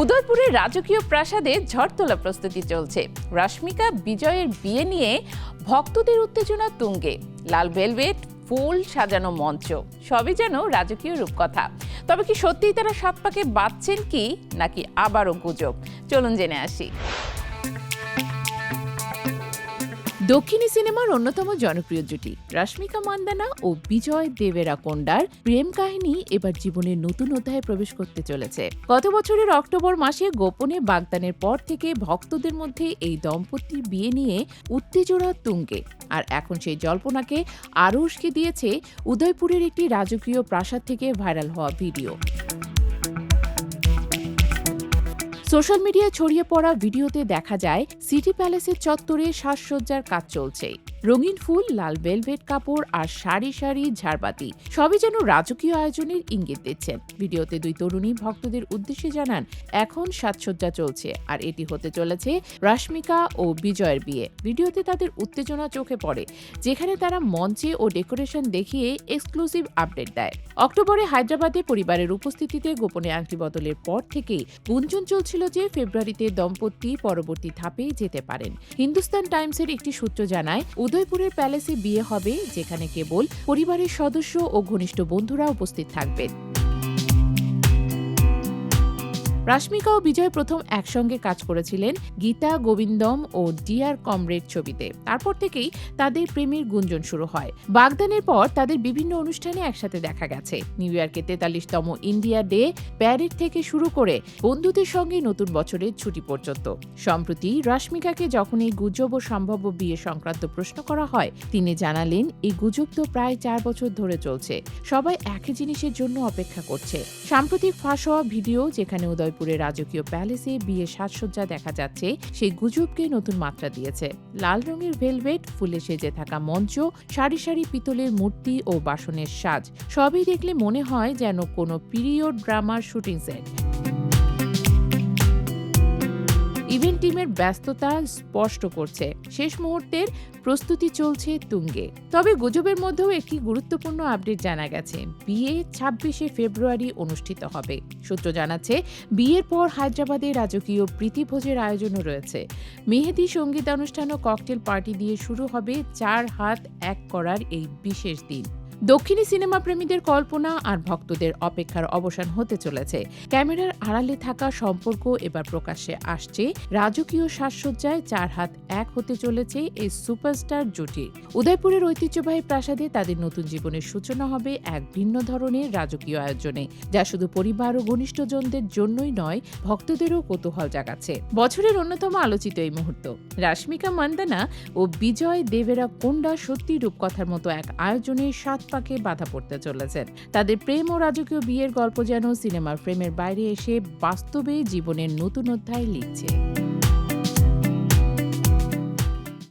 উদয়পুরের রাজকীয় প্রাসাদে ঝড় তোলা প্রস্তুতি চলছে। রাশমিকা বিজয়ের বিয়ে নিয়ে ভক্তদের উত্তেজনা তুঙ্গে। লাল ভেলভেট, ফুল সাজানো মঞ্চ, সবই যেন রাজকীয় রূপকথা। তবে কি সত্যিই তারা সাত পাকে বাঁধছেন কি, নাকি আবারও গুজব? চলুন জেনে আসি। দক্ষিণী সিনেমার অন্যতম জনপ্রিয় জুটি রাশমিকা মান্দানা ও বিজয় দেবেরাকোন্ডার প্রেম কাহিনী এবার জীবনের নতুন অধ্যায়ে প্রবেশ করতে চলেছে। গত বছরের অক্টোবর মাসে গোপনে বাগদানের পর থেকে ভক্তদের মধ্যে এই দম্পতির বিয়ে নিয়ে উত্তেজনা তুঙ্গে। আর এখন সেই জল্পনাকে আরও উস্কে দিয়েছে উদয়পুরের একটি রাজকীয় প্রাসাদ থেকে ভাইরাল হওয়া ভিডিও। সোশ্যাল মিডিয়ায় ছড়িয়ে পড়া ভিডিওতে দেখা যায় সিটি প্যালেসের চত্বরে সাজসজ্জার কাজ চলছে। রঙিন ফুল, লাল ভেলভেট কাপড় আর সারি সারি ঝাড়বাতি, সবই যেন রাজকীয় আয়োজনের ইঙ্গিত দিচ্ছেন। ভিডিওতে দুই তরুণী ভক্তদের উদ্দেশ্যে জানান, এখন সাজসজ্জা চলছে আর এটি হতে চলেছে রাশমিকা ও বিজয়ের বিয়ে। ভিডিওতে তাদের উত্তেজনা চোখে পড়ে, যেখানে তারা মঞ্চে ও ডেকোরেশন দেখিয়ে এক্সক্লুসিভ আপডেট দেয়। অক্টোবরে হায়দ্রাবাদে পরিবারের উপস্থিতিতে গোপনে আংটি বদলের পর থেকেই গুঞ্জন চলছিল যে ফেব্রুয়ারিতে দম্পতি পরবর্তী ধাপে যেতে পারেন। হিন্দুস্তান টাইমসের একটি সূত্র জানায়, উদয়পুরের প্যালেসে বিয়ে হবে, যেখানে কেবল পরিবারের সদস্য ও ঘনিষ্ঠ বন্ধুরা উপস্থিত থাকবেন। রাশমিকা ও বিজয় প্রথম একসঙ্গে কাজ করেছিলেন গীতা গোবিন্দম ও ডিয়ার কমরেড ছবিতে। তারপর থেকেই তাদের প্রেমের গুঞ্জন শুরু হয়। বাগদানের পর তাদের বিভিন্ন অনুষ্ঠানে একসাথে দেখা গেছে। নিউ ইয়র্কে 43তম ইন্ডিয়া ডে প্যারেড থেকে শুরু করে বন্ধুদের সঙ্গে নতুন বছরের ছুটি পর্যন্ত। সম্প্রতি রাশমিকাকে যখন এই গুজব ও সম্ভাব্য বিয়ে সংক্রান্ত প্রশ্ন করা হয়, তিনি জানালেন, এই গুজব তো প্রায় 4 বছর ধরে চলছে। সবাই একই জিনিসের জন্য অপেক্ষা করছে। সাম্প্রতিক ফাঁস হওয়া ভিডিও, যেখানে উদয়পুরের রাজকীয় প্যালেসে বিয়ে সাজসজ্জা দেখা যাচ্ছে, সেই গুজবকে নতুন মাত্রা দিয়েছে। লাল রঙের ভেলভেট, ফুলে সেজে থাকা মঞ্চ, সারি সারি পিতলের মূর্তি ও বাসনের সাজ, সবই দেখলে মনে হয় যেন কোনো পিরিয়ড ড্রামার শুটিং সেট। ইভেন্ট টিমের ব্যস্ততা স্পষ্ট করছে, শেষ মুহূর্তের প্রস্তুতি চলছে তুঙ্গে। তবে গুজবের মধ্যেও একটি গুরুত্বপূর্ণ আপডেট জানা গেছে, বিয়ে 26শে ফেব্রুয়ারি অনুষ্ঠিত হবে। সূত্র জানাচ্ছে, বিয়ের পর হায়দ্রাবাদে রাজকীয় প্রীতিভোজের আয়োজনও রয়েছে। মেহেদি, সঙ্গীতানুষ্ঠান ও ককটেল পার্টি দিয়ে শুরু হবে 4 হাত এক করার এই বিশেষ দিন। দক্ষিণী সিনেমা প্রেমীদের কল্পনা আর ভক্তদের অপেক্ষার অবসান হতে চলেছে। ক্যামেরার আড়ালে থাকা সম্পর্ক এবার প্রকাশ্যে আসছে। রাজকীয় সাজসজ্জায় 4 হাত এক হতে চলেছে এই সুপারস্টার জুটি। উদয়পুরের ঐতিহ্যবাহী প্রাসাদে তাদের নতুন জীবনের সূচনা হবে এক ভিন্ন ধরনের রাজকীয় আয়োজনে, যা শুধু পরিবার ও ঘনিষ্ঠজনদের জন্যই নয়, ভক্তদেরও কৌতূহল জাগাচ্ছে। বছরের অন্যতম আলোচিত এই মুহূর্ত, রাশমিকা মান্দানা ও বিজয় দেবেরাকোন্ডা সত্যি রূপকথার মতো এক আয়োজনে সাত পাকে বাধা পড়তে চলেছেন। তাদের প্রেম ও রাজকীয় বিয়ের গল্প যেন সিনেমার ফ্রেমের বাইরে এসে বাস্তবে জীবনের নতুন অধ্যায় লিখছে।